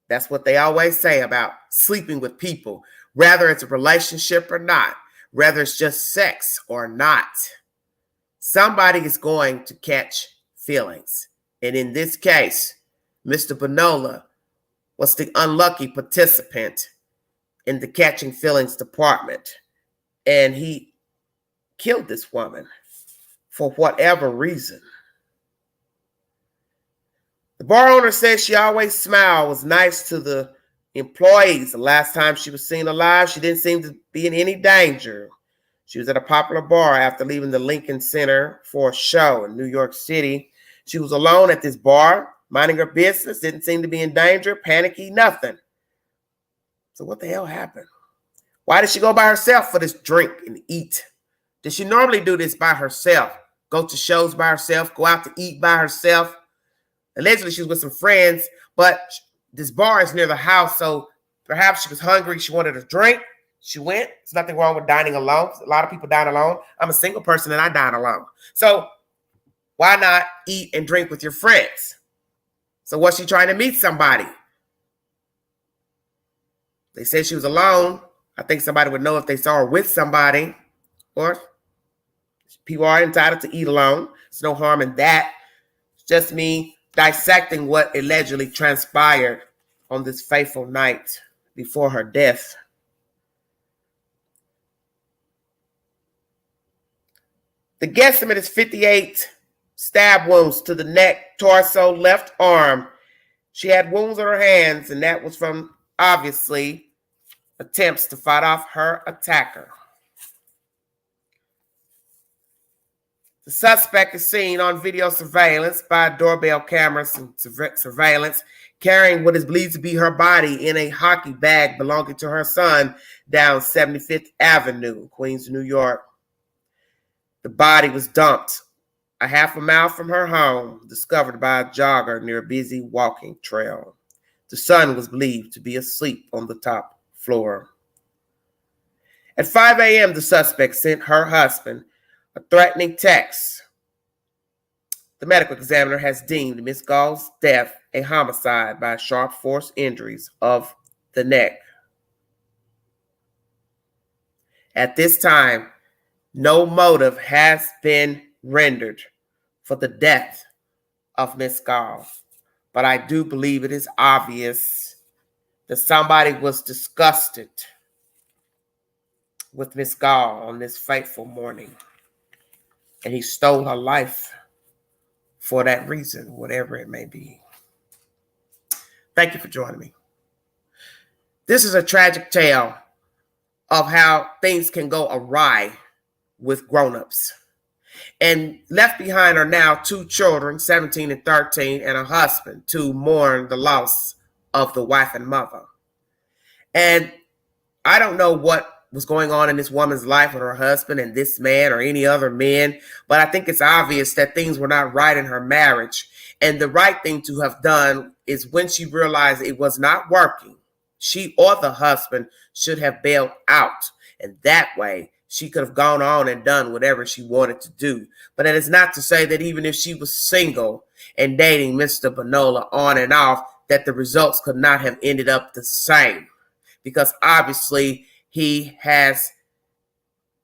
That's what they always say about sleeping with people, whether it's a relationship or not, whether it's just sex or not. Somebody is going to catch feelings. And in this case, Mr. Bonola was the unlucky participant in the catching feelings department. And he killed this woman for whatever reason. The bar owner says she always smiled, was nice to the employees. The last time she was seen alive, she didn't seem to be in any danger. She was at a popular bar after leaving the Lincoln Center for a show in New York City. She was alone at this bar, minding her business, didn't seem to be in danger, panicky, nothing. So what the hell happened? Why did she go by herself for this drink and eat? Did she normally do this by herself? Go to shows by herself, go out to eat by herself? Allegedly, she was with some friends, but this bar is near the house, so perhaps she was hungry. She wanted a drink. She went. There's nothing wrong with dining alone. A lot of people dine alone. I'm a single person and I dine alone. So why not eat and drink with your friends? So was she trying to meet somebody? They said she was alone. I think somebody would know if they saw her with somebody. Or people are entitled to eat alone. There's no harm in that. It's just me dissecting what allegedly transpired on this fateful night before her death. The guesstimate is 58 stab wounds to the neck, torso, left arm. She had wounds on her hands, and that was from, obviously, attempts to fight off her attacker. The suspect is seen on video surveillance by doorbell cameras and surveillance carrying what is believed to be her body in a hockey bag belonging to her son down 75th Avenue, Queens, New York. The body was dumped a half a mile from her home, discovered by a jogger near a busy walking trail. The son was believed to be asleep on the top floor. At 5 a.m., the suspect sent her husband a threatening text. The medical examiner has deemed Ms. Gaal's death a homicide by sharp force injuries of the neck. At this time, no motive has been rendered for the death of Ms. Gaal, but I do believe it is obvious that somebody was disgusted with Ms. Gaal on this fateful morning, and he stole her life for that reason, whatever it may be. Thank you for joining me. This is a tragic tale of how things can go awry with grown-ups. And left behind are now two children, 17 and 13, and a husband to mourn the loss of the wife and mother. And I don't know what was going on in this woman's life with her husband and this man or any other men, but I think it's obvious that things were not right in her marriage. And the right thing to have done is when she realized it was not working, she or the husband should have bailed out. And that way, she could have gone on and done whatever she wanted to do. But that is not to say that even if she was single and dating Mr. Bonola on and off, that the results could not have ended up the same. Because obviously, he has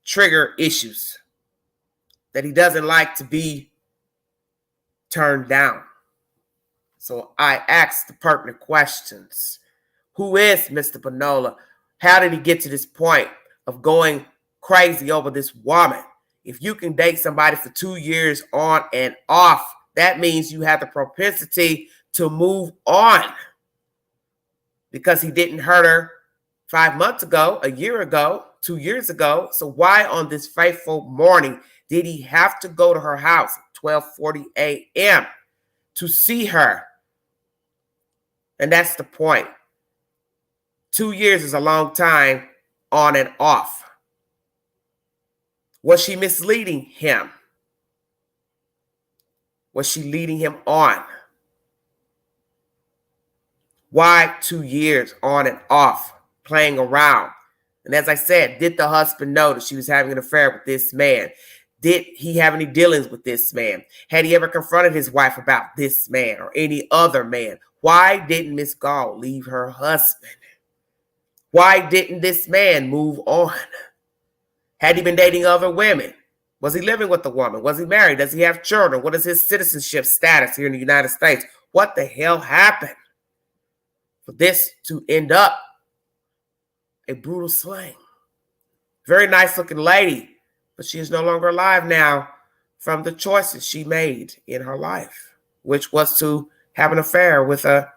trigger issues that he doesn't like to be turned down. So I asked the pertinent questions. Who is Mr. Bonola? How did he get to this point of going crazy over this woman? If you can date somebody for 2 years on and off, that means you have the propensity to move on, because he didn't hurt her 5 months ago, a year ago, 2 years ago. So why on this fateful morning did he have to go to her house at 12:40 a.m. to see her? And that's the point. 2 years is a long time on and off. Was she misleading him? Was she leading him on? Why 2 years on and off, playing around? And as I said, did the husband know that she was having an affair with this man? Did he have any dealings with this man? Had he ever confronted his wife about this man or any other man? Why didn't Miss Gaal leave her husband? Why didn't this man move on? Had he been dating other women? Was he living with a woman? Was he married? Does he have children? What is his citizenship status here in the United States? What the hell happened for this to end up a brutal slaying? Very nice looking lady, but she is no longer alive now from the choices she made in her life, which was to have an affair with a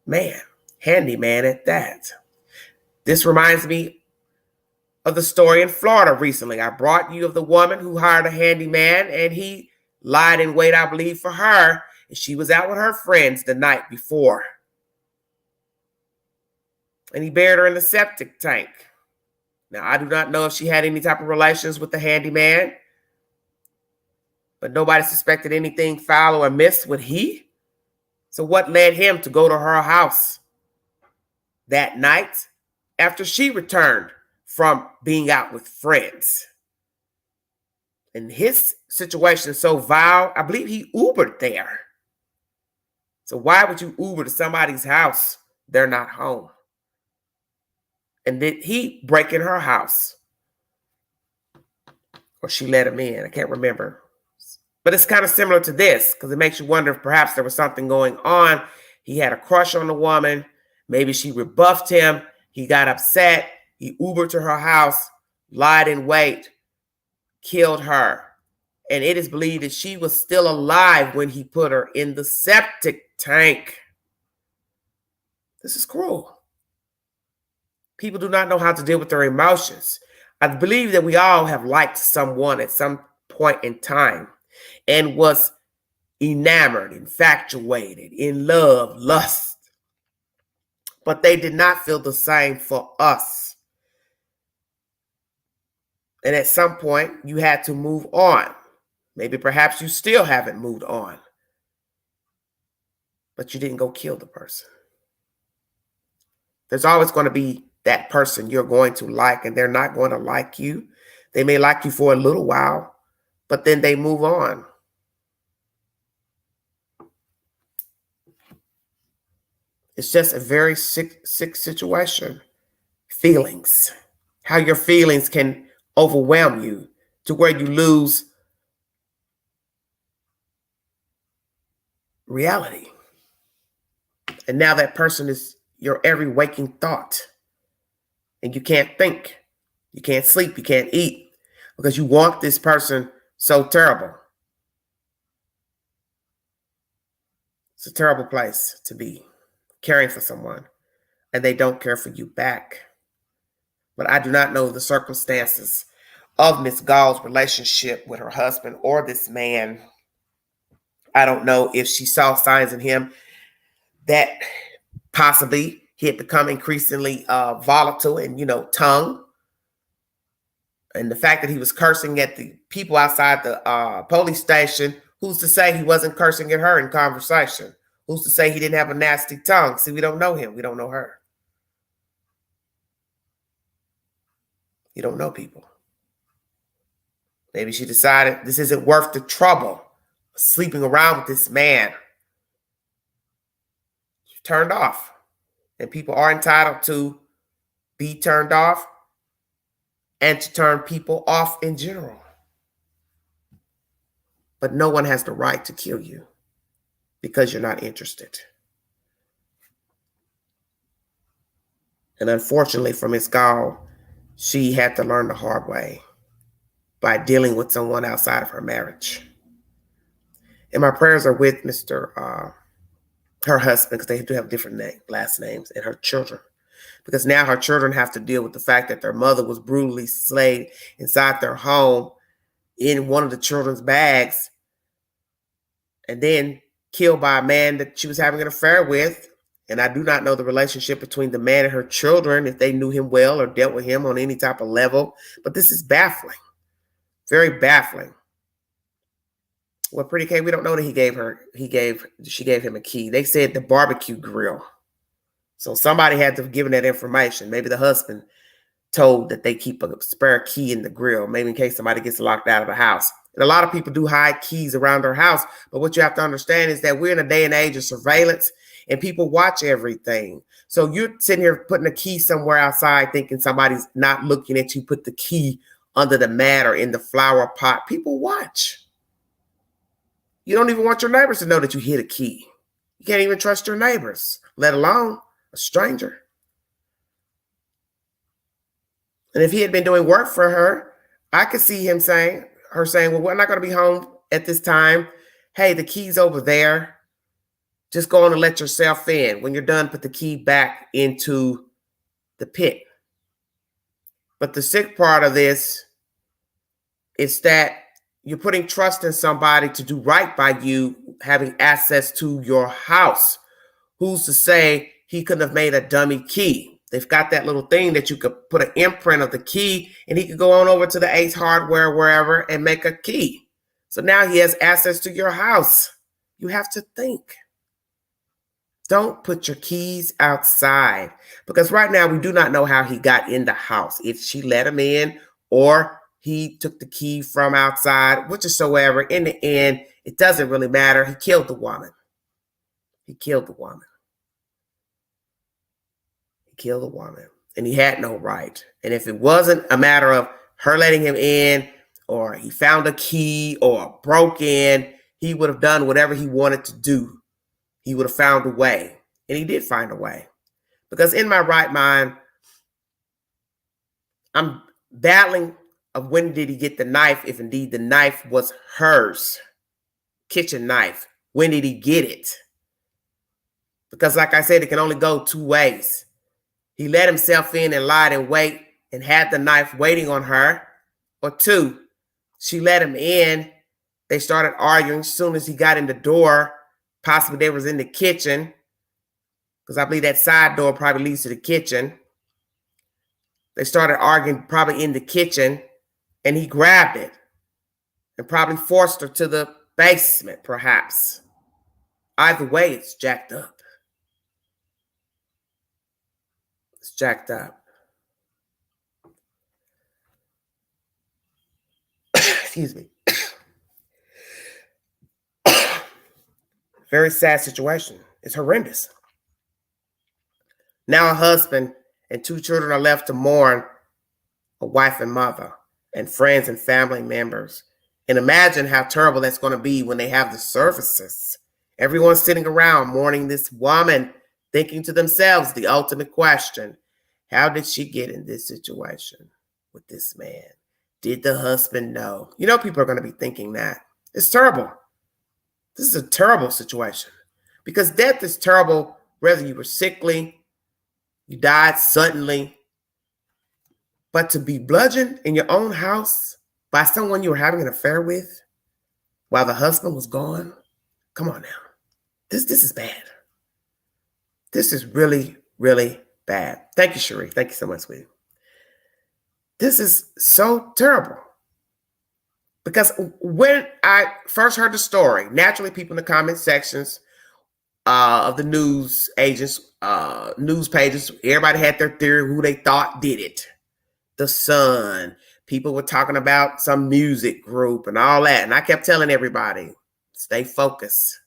man, handyman at that. This reminds me of the story in Florida recently. I brought you of the woman who hired a handyman, and he lied in wait, I believe, for her, and she was out with her friends the night before. And he buried her in the septic tank. Now, I do not know if she had any type of relations with the handyman, but nobody suspected anything foul or amiss with he. So what led him to go to her house that night after she returned from being out with friends? And his situation is so vile, I believe he Ubered there. So why would you Uber to somebody's house? They're not home. And did he break in her house? Or she let him in? I can't remember. But it's kind of similar to this, because it makes you wonder if perhaps there was something going on. He had a crush on the woman. Maybe she rebuffed him. He got upset. He Ubered to her house, lied in wait, killed her. And it is believed that she was still alive when he put her in the septic tank. This is cruel. People do not know how to deal with their emotions. I believe that we all have liked someone at some point in time and was enamored, infatuated, in love, lust. But they did not feel the same for us. And at some point, you had to move on. Maybe perhaps you still haven't moved on. But you didn't go kill the person. There's always going to be that person you're going to like, and they're not going to like you. They may like you for a little while, but then they move on. It's just a very sick situation. Feelings. How your feelings can overwhelm you to where you lose reality. And now that person is your every waking thought. And you can't think. You can't sleep. You can't eat. Because you want this person so terrible. It's a terrible place to be, caring for someone, and they don't care for you back. But I do not know the circumstances of Miss Gaal's relationship with her husband or this man. I don't know if she saw signs in him that possibly he had become increasingly volatile and, tongue. And the fact that he was cursing at the people outside the police station, who's to say he wasn't cursing at her in conversation? Who's to say he didn't have a nasty tongue? See, we don't know him. We don't know her. You don't know people. Maybe she decided this isn't worth the trouble of sleeping around with this man. She turned off. And people are entitled to be turned off and to turn people off in general. But no one has the right to kill you because you're not interested. And unfortunately for Miss Gaal, she had to learn the hard way by dealing with someone outside of her marriage. And my prayers are with her husband, because they do have different last names, and her children. Because now her children have to deal with the fact that their mother was brutally slayed inside their home in one of the children's bags and then killed by a man that she was having an affair with. And I do not know the relationship between the man and her children, if they knew him well or dealt with him on any type of level. But this is baffling. Very baffling. Well, Pretty K, we don't know that she gave him a key. They said the barbecue grill. So somebody had to have given that information. Maybe the husband told that they keep a spare key in the grill, maybe in case somebody gets locked out of the house. And a lot of people do hide keys around their house. But what you have to understand is that we're in a day and age of surveillance and people watch everything. So you're sitting here putting a key somewhere outside thinking somebody's not looking at you, put the key under the mat or in the flower pot. People watch. You don't even want your neighbors to know that you hid a key. You can't even trust your neighbors, let alone a stranger. And if he had been doing work for her, I could see her saying, well, we're not going to be home at this time. Hey, the key's over there. Just go on and let yourself in. When you're done, put the key back into the pit. But the sick part of this is that you're putting trust in somebody to do right by you, having access to your house. Who's to say he couldn't have made a dummy key? They've got that little thing that you could put an imprint of the key, and he could go on over to the Ace Hardware, wherever, and make a key. So now he has access to your house. You have to think. Don't put your keys outside, because right now we do not know how he got in the house. If she let him in or he took the key from outside, whichever. In the end, it doesn't really matter. He killed the woman. He killed the woman. He killed the woman. And he had no right. And if it wasn't a matter of her letting him in, or he found a key or broke in, he would have done whatever he wanted to do. He would have found a way. And he did find a way. Because in my right mind, I'm battling of when did he get the knife, if indeed the knife was hers. Kitchen knife. When did he get it? Because like I said, it can only go two ways. He let himself in and lied in wait and had the knife waiting on her. Or two, she let him in. They started arguing as soon as he got in the door. Possibly they was in the kitchen, because I believe that side door probably leads to the kitchen. They started arguing probably in the kitchen, and he grabbed it and probably forced her to the basement, perhaps. Either way, it's jacked up. It's jacked up. Excuse me. Very sad situation. It's horrendous. Now a husband and two children are left to mourn a wife and mother and friends and family members. And imagine how terrible that's going to be when they have the services. Everyone's sitting around mourning this woman, thinking to themselves the ultimate question: how did she get in this situation with this man? Did the husband know? You know, people are going to be thinking that. It's terrible. This is a terrible situation, because death is terrible whether you were sickly, you died suddenly. But to be bludgeoned in your own house by someone you were having an affair with while the husband was gone, come on now. This is bad. This is really, really bad. Thank you, Cherie. Thank you so much, sweetie. This is so terrible. Because when I first heard the story, naturally people in the comment sections of the news agents, news pages, everybody had their theory who they thought did it. The Sun. People were talking about some music group and all that. And I kept telling everybody, stay focused.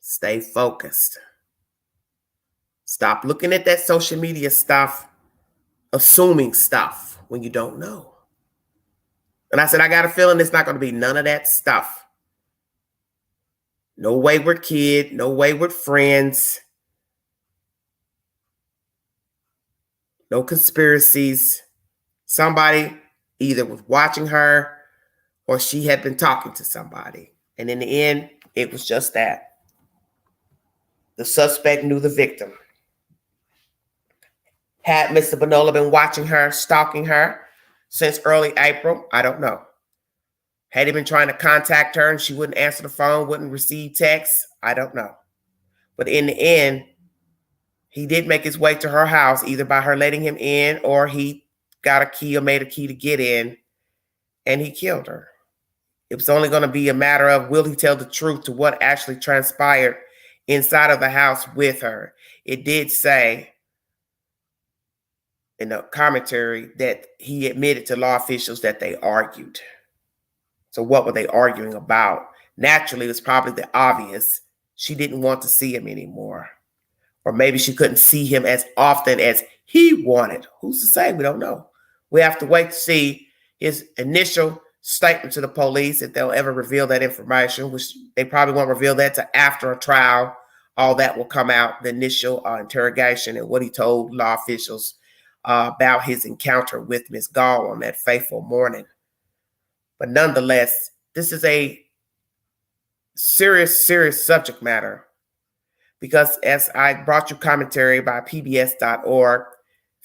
Stay focused. Stop looking at that social media stuff, assuming stuff when you don't know. And I said, I got a feeling it's not going to be none of that stuff. No wayward kid, no wayward friends, no conspiracies. Somebody either was watching her or she had been talking to somebody. And in the end, it was just that. The suspect knew the victim. Had Mr. Bonola been watching her, stalking her since early April? I don't know. Had he been trying to contact her and she wouldn't answer the phone, wouldn't receive texts? I don't know. But in the end, he did make his way to her house, either by her letting him in or he got a key or made a key to get in, and he killed her. It was only going to be a matter of, will he tell the truth to what actually transpired inside of the house with her? It did say in the commentary that he admitted to law officials that they argued. So what were they arguing about? Naturally, it was probably the obvious. She didn't want to see him anymore. Or maybe she couldn't see him as often as he wanted. Who's to say? We don't know. We have to wait to see his initial statement to the police, if they'll ever reveal that information, which they probably won't reveal that to after a trial. All that will come out, the initial interrogation and what he told law officials about his encounter with Miss Gaal on that fateful morning. But nonetheless, this is a serious, serious subject matter, because as I brought you commentary by PBS.org,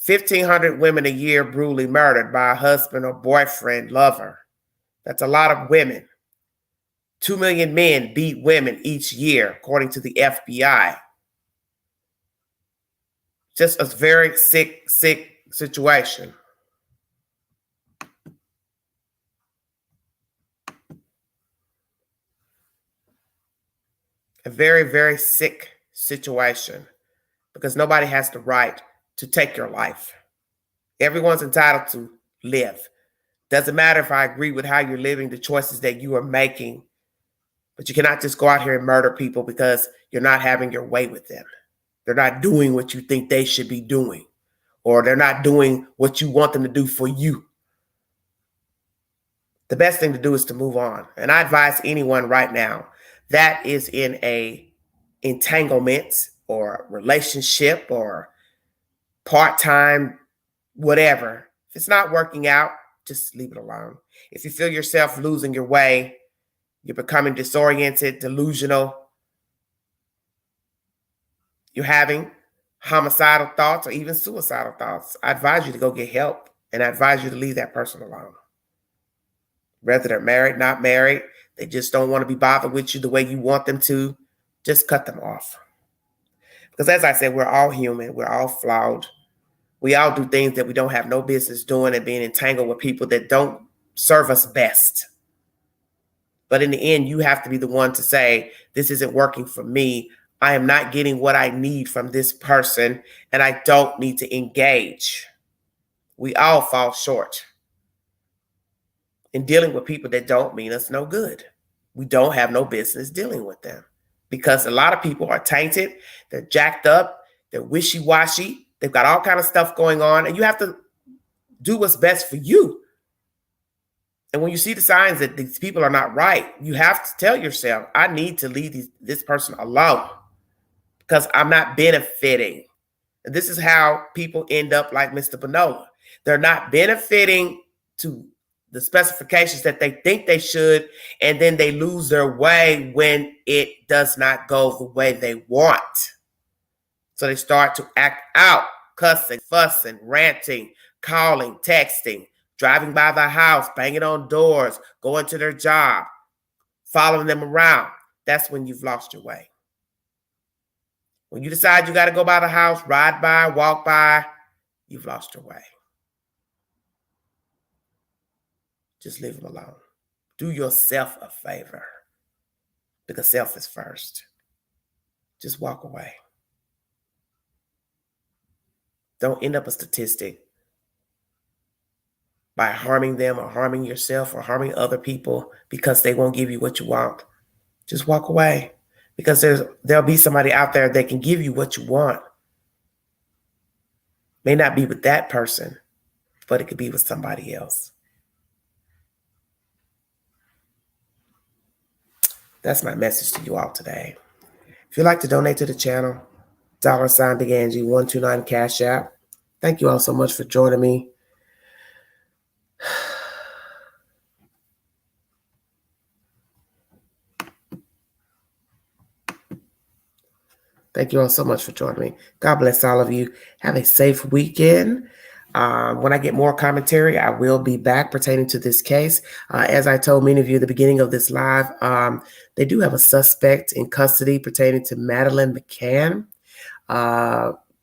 1,500 women a year brutally murdered by a husband or boyfriend, lover. That's a lot of women. 2 million men beat women each year, according to the FBI. Just a very sick situation. A very, very sick situation, because nobody has the right to take your life. Everyone's entitled to live. Doesn't matter if I agree with how you're living, the choices that you are making, but you cannot just go out here and murder people because you're not having your way with them. They're not doing what you think they should be doing, or they're not doing what you want them to do for you. The best thing to do is to move on. And I advise anyone right now that is in a entanglement or relationship or part-time, whatever. If it's not working out, just leave it alone. If you feel yourself losing your way, you're becoming disoriented, delusional, you're having homicidal thoughts or even suicidal thoughts, I advise you to go get help, and I advise you to leave that person alone. Whether they're married, not married, they just don't want to be bothered with you the way you want them to, just cut them off. Because as I said, we're all human. We're all flawed. We all do things that we don't have no business doing and being entangled with people that don't serve us best. But in the end, you have to be the one to say, this isn't working for me. I am not getting what I need from this person, and I don't need to engage. We all fall short in dealing with people that don't mean us no good. We don't have no business dealing with them, because a lot of people are tainted, they're jacked up, they're wishy-washy, they've got all kinds of stuff going on, and you have to do what's best for you. And when you see the signs that these people are not right, you have to tell yourself, I need to leave this person alone because I'm not benefiting. And this is how people end up like Mr. Bonola. They're not benefiting to the specifications that they think they should, and then they lose their way when it does not go the way they want. So they start to act out, cussing, fussing, ranting, calling, texting, driving by the house, banging on doors, going to their job, following them around. That's when you've lost your way. When you decide you got to go by the house, ride by, walk by, you've lost your way. Just leave them alone. Do yourself a favor, because self is first. Just walk away. Don't end up a statistic by harming them or harming yourself or harming other people because they won't give you what you want. Just walk away, because there'll be somebody out there that can give you what you want. May not be with that person, but it could be with somebody else. That's my message to you all today. If you'd like to donate to the channel, $ Big Angie 129 Cash App. Thank you all so much for joining me. Thank you all so much for joining me. God bless all of you. Have a safe weekend. When I get more commentary, I will be back pertaining to this case. As I told many of you at the beginning of this live, they do have a suspect in custody pertaining to Madeleine McCann.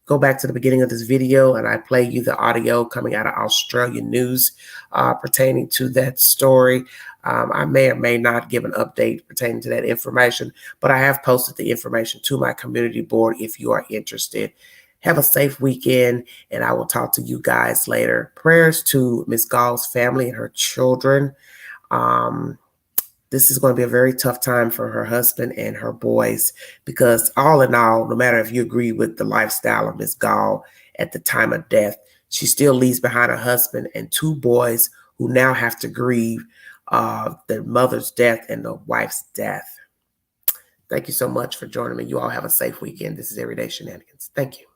Go back to the beginning of this video and I play you the audio coming out of Australian news pertaining to that story. I may or may not give an update pertaining to that information, but I have posted the information to my community board if you are interested. Have a safe weekend, and I will talk to you guys later. Prayers to Miss Gaal's family and her children. This is going to be a very tough time for her husband and her boys, because all in all, no matter if you agree with the lifestyle of Miss Gaal at the time of death, she still leaves behind a husband and 2 boys who now have to grieve the mother's death and the wife's death. Thank you so much for joining me. You all have a safe weekend. This is Everyday Shenanigans. Thank you.